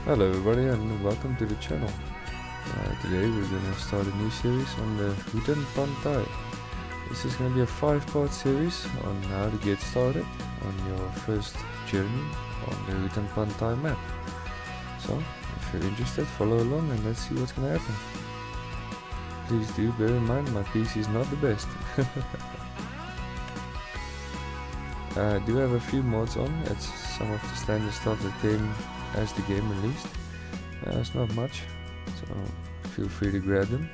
Hello everybody and welcome to the channel. Today we're gonna start a new series on the Hutan Pantai. This is gonna be a 5-part series on how to get started on your first journey on the Hutan Pantai map. So, if you're interested, follow along and let's see what's gonna happen. Please do bear in mind my PC is not the best. I do have a few mods on. It's some of the standard stuff that came as the game released. It's not much, so feel free to grab them.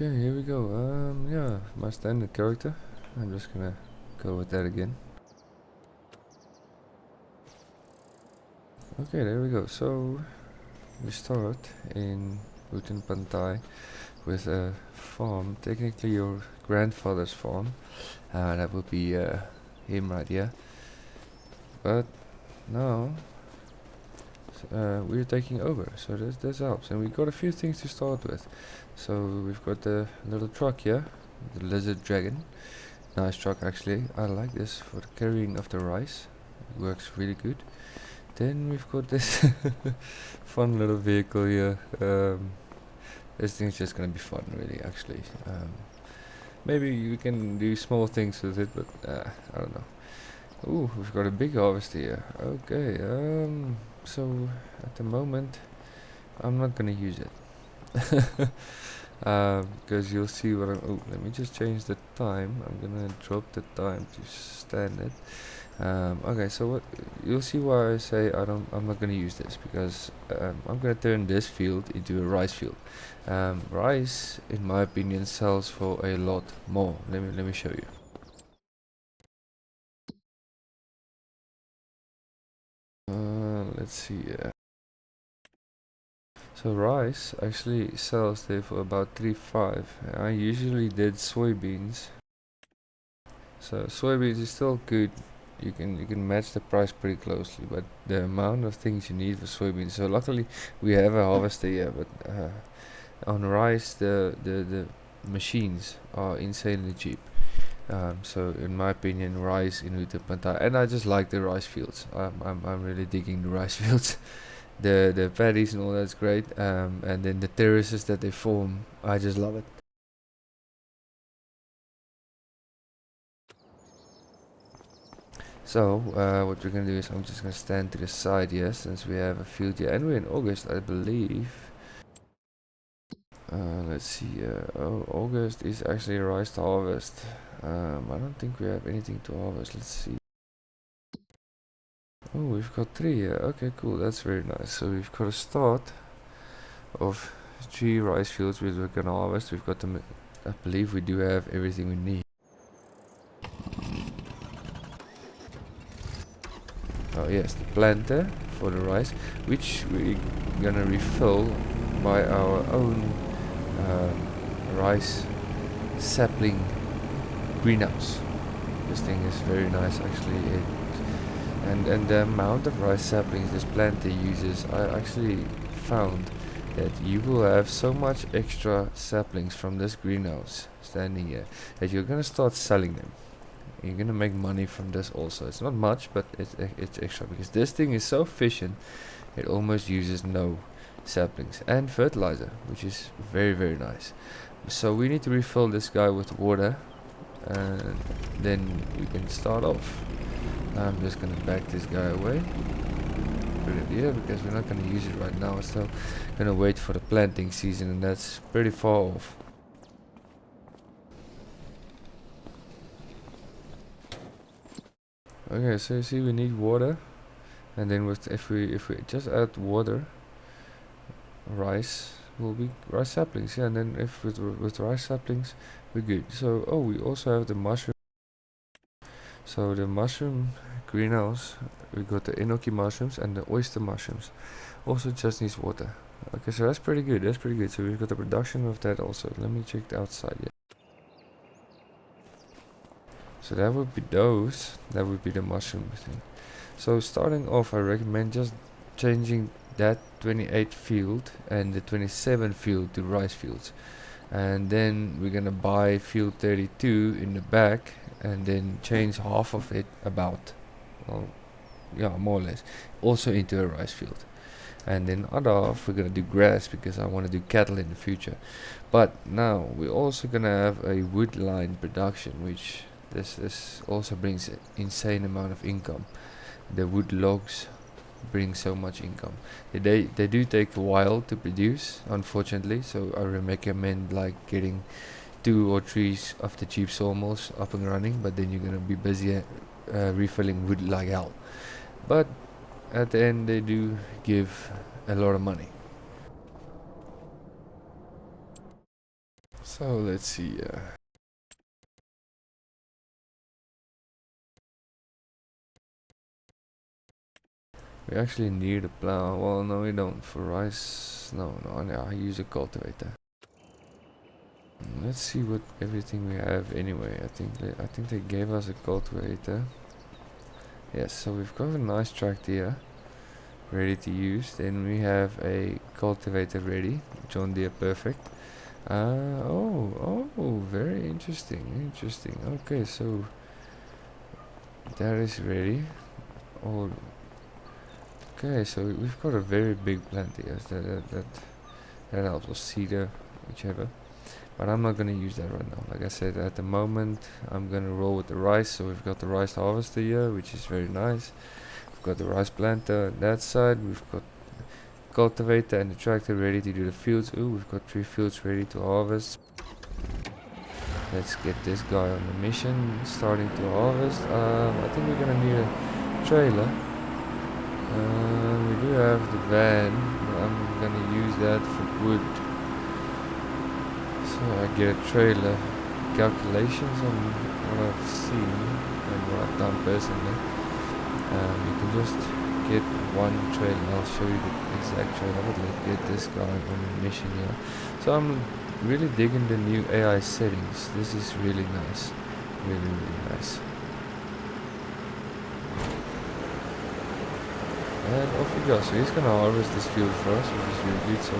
Okay, here we go. Yeah, my standard character. I'm just gonna go with that again. Okay, there we go. So we start in Hutan Pantai with a farm, technically your grandfather's farm. That would be him right here. But now we're taking over, so this helps. And we've got a few things to start with. So we've got the little truck here, the lizard dragon. Nice truck actually. I like this for the carrying of the rice. It works really good. Then we've got this fun little vehicle here. This thing's just gonna be fun, really. Actually, maybe you can do small things with it, but I don't know. Ooh, we've got a big harvester here. Okay. So at the moment, I'm not gonna use it. Because you'll see what I'm. Oh, let me just change the time. I'm gonna drop the time to standard. Okay, so what you'll see why I say I'm not gonna use this, because I'm gonna turn this field into a rice field. Rice, in my opinion, sells for a lot more. Let me show you. Let's see. So rice actually sells there for about 3.5. I usually did soybeans. So soybeans is still good. You can match the price pretty closely, but the amount of things you need for soybeans. So luckily we have a harvester here, but on rice the machines are insanely cheap. So in my opinion, rice in Hutan Pantai, and I just like the rice fields. I'm really digging the rice fields. The paddies and all that's great. And then the terraces that they form, I just love it. So what we're gonna do is I'm just gonna stand to the side here, since we have a field here, and we're in August, I believe. Let's see. Oh, August is actually rice to harvest. I don't think we have anything to harvest. Let's see. Oh, we've got 3 here. Okay, cool. That's very nice. So we've got a start of 3 rice fields which we're gonna harvest. We've got them. I believe we do have everything we need. Oh yes, the planter for the rice, which we're gonna refill by our own rice sapling greenhouse. This thing is very nice actually. And the amount of rice saplings this planter uses, I actually found that you will have so much extra saplings from this greenhouse standing here that you're gonna start selling them. You're gonna make money from this also. It's not much, but it's extra, because this thing is so efficient. It almost uses no saplings and fertilizer, which is very nice. So we need to refill this guy with water, and then we can start off. I'm just gonna back this guy away. Put it here because we're not gonna use it right now. We're still gonna wait for the planting season, and that's pretty far off. Okay, so you see we need water, and then if we just add water, rice will be rice saplings. Yeah, and then if with rice saplings we're good. So we also have the mushroom. So the mushroom greenhouse, we got the enoki mushrooms and the oyster mushrooms. Also just needs water. Okay, so that's pretty good. That's pretty good. So we've got the production of that also. Let me check the outside. Yeah. So that would be those. That would be the mushroom thing. So starting off, I recommend just changing that 28 field and the 27 field to rice fields. And then we're gonna buy field 32 in the back and then change half of it about, well, yeah, more or less, also into a rice field. And then other half we're gonna do grass because I want to do cattle in the future. But now we're also gonna have a wood line production, which this also brings an insane amount of income. The wood logs bring so much income. They do take a while to produce, unfortunately. So I recommend like getting 2 or 3 of the cheap sawmills up and running, but then you're gonna be busy refilling wood like hell. But at the end, they do give a lot of money. So let's see. We actually need a plow. Well, no, we don't. For rice, no, I use a cultivator. Let's see what everything we have anyway. I think they gave us a cultivator. Yes, so we've got a nice tractor here, ready to use. Then we have a cultivator ready, John Deere perfect. Oh, very interesting. Okay, so that is ready. Oh, okay, so we've got a very big plant here. That helps us cedar, whichever. But I'm not gonna use that right now. Like I said, at the moment I'm gonna roll with the rice. So we've got the rice harvester here, which is very nice. We've got the rice planter on that side. We've got cultivator and the tractor ready to do the fields. Ooh, we've got 3 fields ready to harvest. Let's get this guy on the mission, starting to harvest. I think we're gonna need a trailer. We do have the van, but I'm gonna use that for wood. So I get a trailer. Calculations on what I've seen and what I've done personally. You can just get one trailer. I'll show you the exact trailer, but let's get this guy on the mission here. So I'm really digging the new AI settings. This is really nice. Really nice. And off we go. So he's gonna harvest this field for us, which is really good. So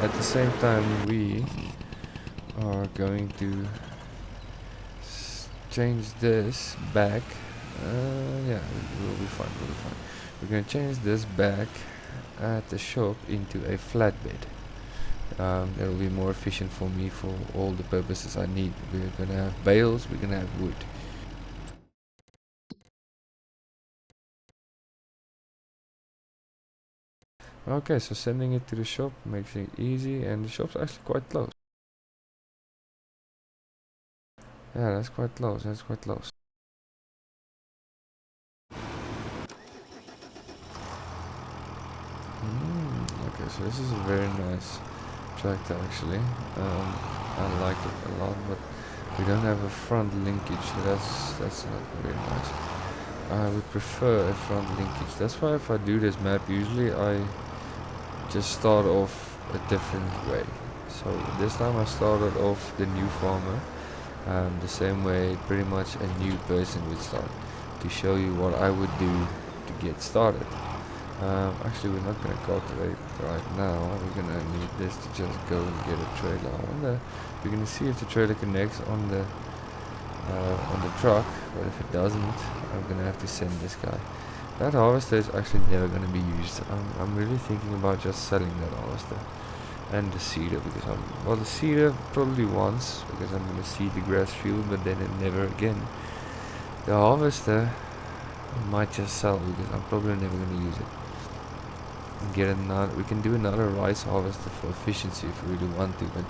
at the same time we are going to change this back. Yeah, we'll be fine. We're gonna change this back at the shop into a flatbed. That'll be more efficient for me for all the purposes I need. We're gonna have bales, we're gonna have wood. Okay, so sending it to the shop makes it easy, and the shop's actually quite close. Yeah, that's quite close. Okay, so this is a very nice tractor actually. I like it a lot, but we don't have a front linkage, so that's not very nice. I would prefer a front linkage. That's why if I do this map, usually I just start off a different way. So this time I started off the new farmer, the same way pretty much a new person would start, to show you what I would do to get started. Actually, we're not gonna cultivate right now. We're gonna need this to just go and get a trailer. We're gonna see if the trailer connects on the truck, but if it doesn't, I'm gonna have to send this guy. That harvester is actually never gonna be used. I'm really thinking about just selling that harvester and the seeder, because the seeder probably once, because I'm gonna seed the grass field, but then never again. The harvester I might just sell because I'm probably never gonna use it. We can do another rice harvester for efficiency if we really want to, but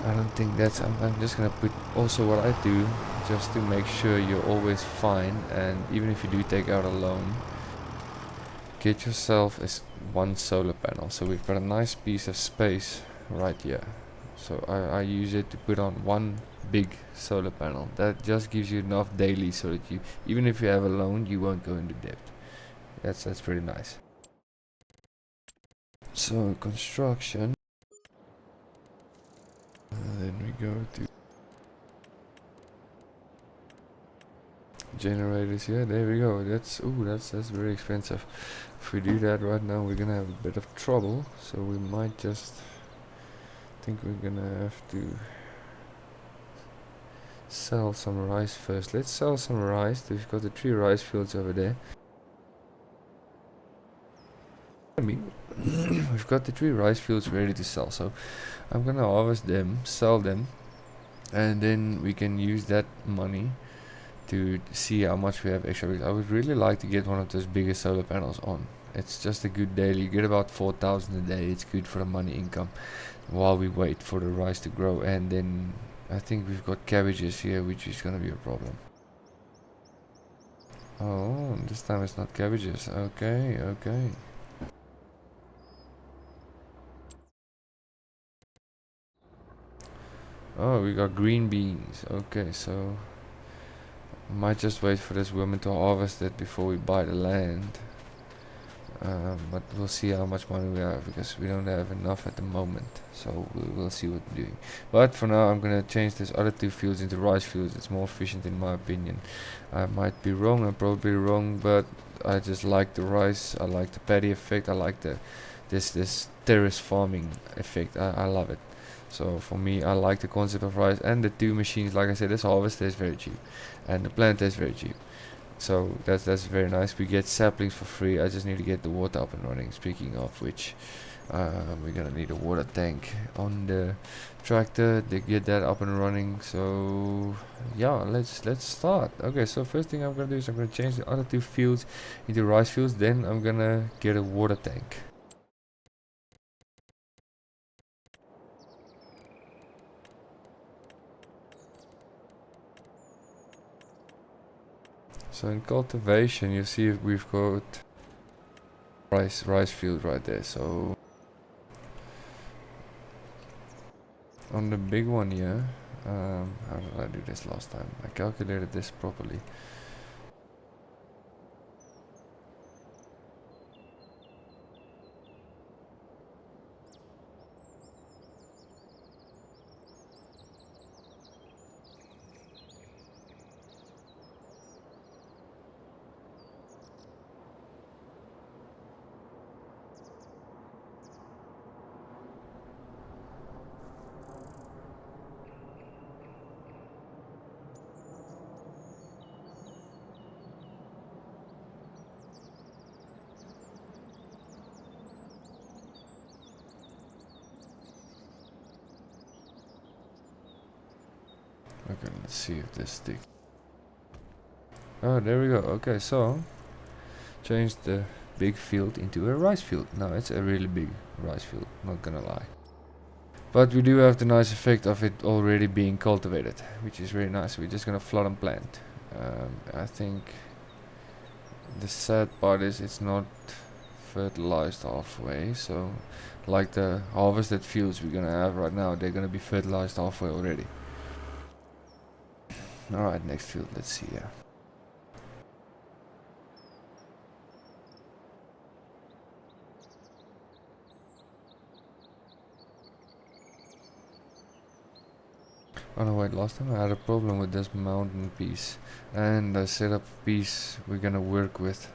I don't think that's. I'm just gonna put also what I do, just to make sure you're always fine, and even if you do take out a loan, get yourself one solar panel. So we've got a nice piece of space right here, so I use it to put on one big solar panel. That just gives you enough daily so that you, even if you have a loan, you won't go into debt. That's pretty nice. So construction. Then we go to generators. Yeah, there we go. That's very expensive. If we do that right now, we're gonna have a bit of trouble. So we might just think we're gonna have to sell some rice first. Let's sell some rice. We've got the 3 rice fields over there. I mean, we've got the 3 rice fields ready to sell. So I'm gonna harvest them, sell them, and then we can use that money to see how much we have extra. I would really like to get one of those bigger solar panels on. It's just a good daily. You get about 4,000 a day. It's good for the money income while we wait for the rice to grow. And then I think we've got cabbages here, which is gonna be a problem. Oh, this time it's not cabbages. Okay, okay. Oh, we got green beans. Okay, so might just wait for this woman to harvest it before we buy the land. But we'll see how much money we have because we don't have enough at the moment. So we'll see what we're doing. But for now, I'm gonna change this other 2 fields into rice fields. It's more efficient in my opinion. I might be wrong. I'm probably wrong, but I just like the rice. I like the paddy effect. I like this terrace farming effect. I love it. So for me, I like the concept of rice and the 2 machines. Like I said, this harvester is very cheap, and the planter is very cheap. So that's very nice. We get saplings for free. I just need to get the water up and running. Speaking of which, we're gonna need a water tank on the tractor to get that up and running. So yeah, let's start. Okay, so first thing I'm gonna do is I'm gonna change the other 2 fields into rice fields. Then I'm gonna get a water tank. So in cultivation, you see we've got rice field right there. So on the big one here, how did I do this last time? I calculated this properly. Okay, let's see if this sticks. Oh, there we go. Okay, so change the big field into a rice field. Now it's a really big rice field, not gonna lie. But we do have the nice effect of it already being cultivated, which is really nice. We're just gonna flood and plant. I think the sad part is it's not fertilized halfway, so like the harvested fields we're gonna have right now, they're gonna be fertilized halfway already. Alright, next field, let's see. Yeah. Oh no, wait, last time I had a problem with this mountain piece, and I set up a piece we're gonna work with.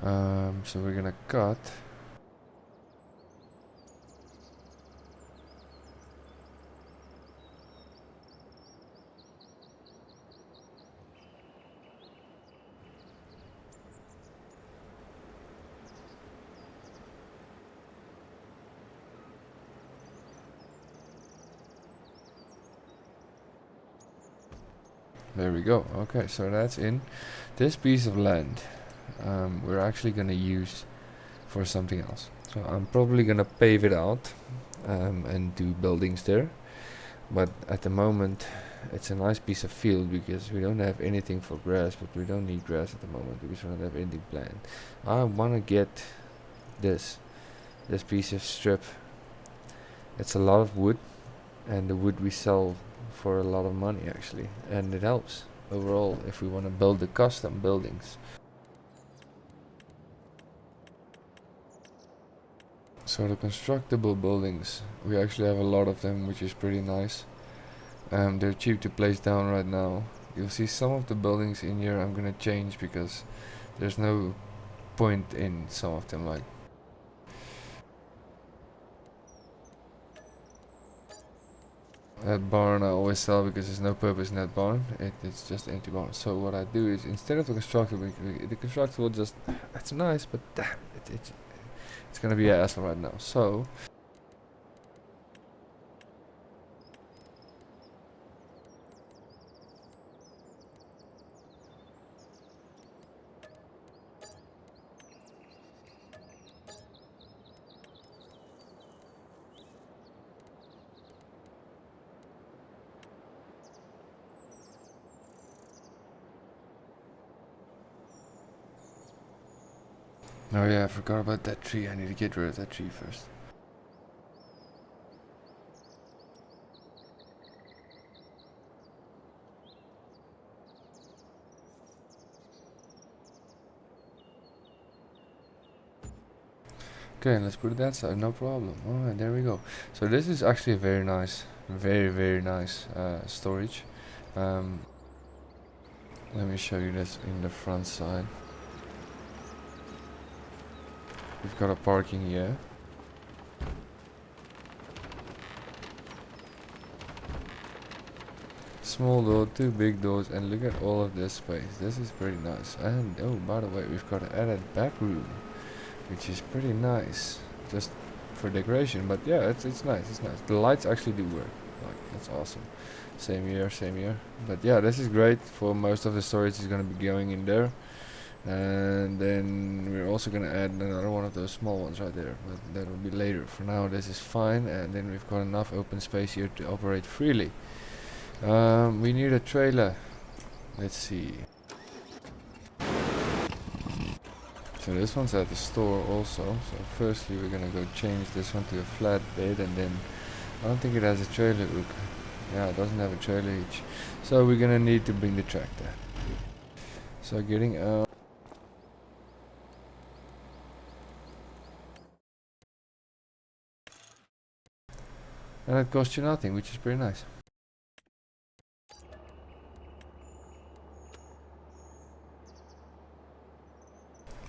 So we're gonna cut. There we go. Okay, so that's in. This piece of land we're actually gonna use for something else. So I'm probably gonna pave it out and do buildings there. But at the moment, it's a nice piece of field because we don't have anything for grass, but we don't need grass at the moment because we don't have anything planned. I wanna get this piece of strip. It's a lot of wood, and the wood we sell for a lot of money actually, and it helps overall if we want to build the custom buildings. So the constructible buildings, we actually have a lot of them, which is pretty nice. They're cheap to place down right now. You'll see some of the buildings in here I'm gonna change because there's no point in some of them, like that barn I always sell because there's no purpose in that barn. It's just empty barn. So what I do is, instead of the constructible, the constructible just, it's nice, but damn, it's gonna be an hassle right now. So oh yeah, I forgot about that tree. I need to get rid of that tree first. Okay, let's put it that side, no problem. Alright, there we go. So this is actually a very nice, very nice storage. Let me show you this in the front side. We've got a parking here. Small door, two big doors, and look at all of this space. This is pretty nice. And oh, by the way, we've got an added back room, which is pretty nice, just for decoration. But yeah, it's nice. It's nice. The lights actually do work. Like, that's awesome. Same here, same here. But yeah, this is great. For most of the storage is gonna be going in there, and then we're also gonna add another one of those small ones right there. But that will be later. For now, this is fine, and then we've got enough open space here to operate freely. We need a trailer. Let's see. So this one's at the store also. So firstly we're gonna go change this one to a flat bed, and then I don't think it has a trailer hook. Yeah, it doesn't have a trailer hitch. So we're gonna need to bring the tractor. So getting out. And it costs you nothing, which is pretty nice.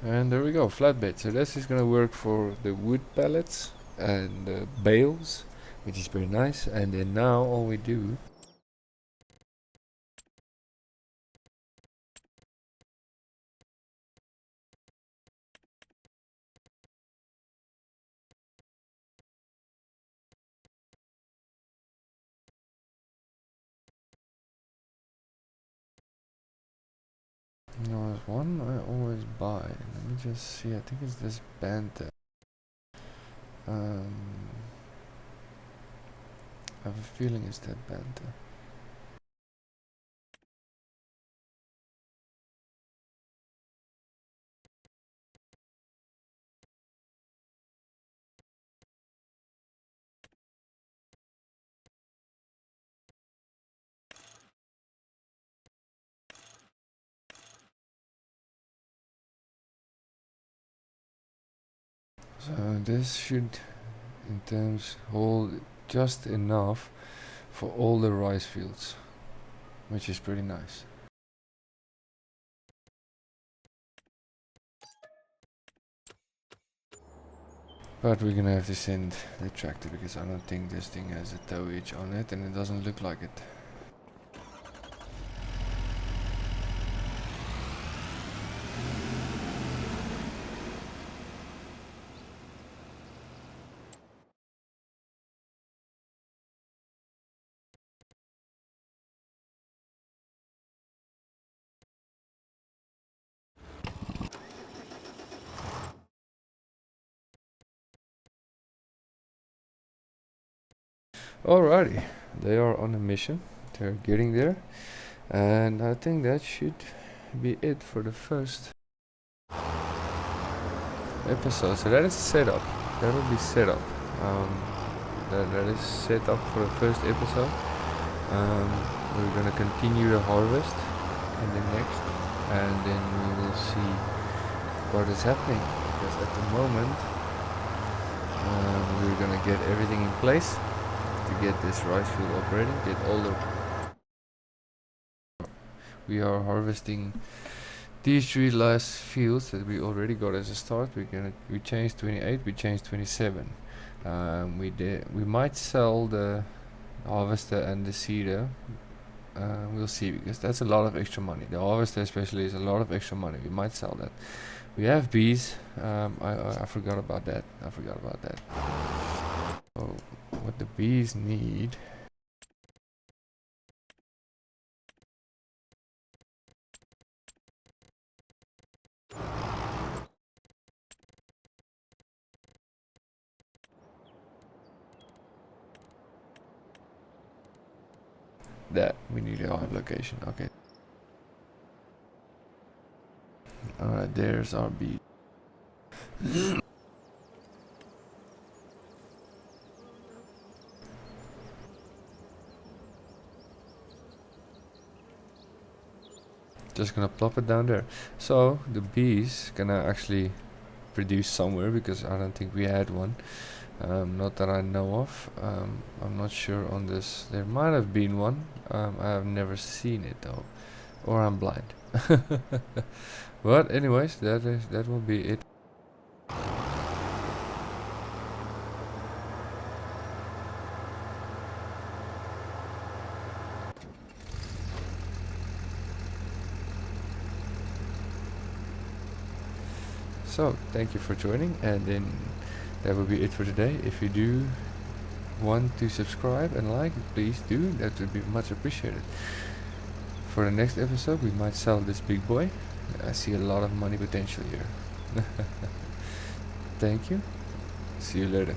And there we go, flatbed. So this is gonna work for the wood pallets and the bales, which is pretty nice. And then now all we do, no, there's one I always buy. Let me just see, I think it's this Banta. I have a feeling it's that Banta. So this should, in terms, hold just enough for all the rice fields, which is pretty nice. But we're gonna have to send the tractor because I don't think this thing has a tow hitch on it, and it doesn't look like it. Alrighty, they are on a mission. They're getting there, and I think that should be it for the first episode. So that is set up. That will be set up. That is set up for the first episode. Um, we're gonna continue the harvest in the next, and then we will see what is happening. Because at the moment, we're gonna get everything in place to get this rice field operating. Get all the we are harvesting these three last fields that we already got as a start. We changed 28, we changed 27. We might sell the harvester and the seeder. We'll see, because that's a lot of extra money. The harvester especially is a lot of extra money. We might sell that. We have bees. I forgot about that. Oh, what the bees need. That we need a hive location. Okay. Alright, there's our bee. Just gonna plop it down there. So the bees gonna actually produce somewhere, because I don't think we had one. Not that I know of. I'm not sure on this. There might have been one. I have never seen it though, or I'm blind. But anyways, that will be it. So thank you for joining, and then that will be it for today. If you do want to subscribe and like, please do. That would be much appreciated. For the next episode, we might sell this big boy. I see a lot of money potential here. Thank you. See you later.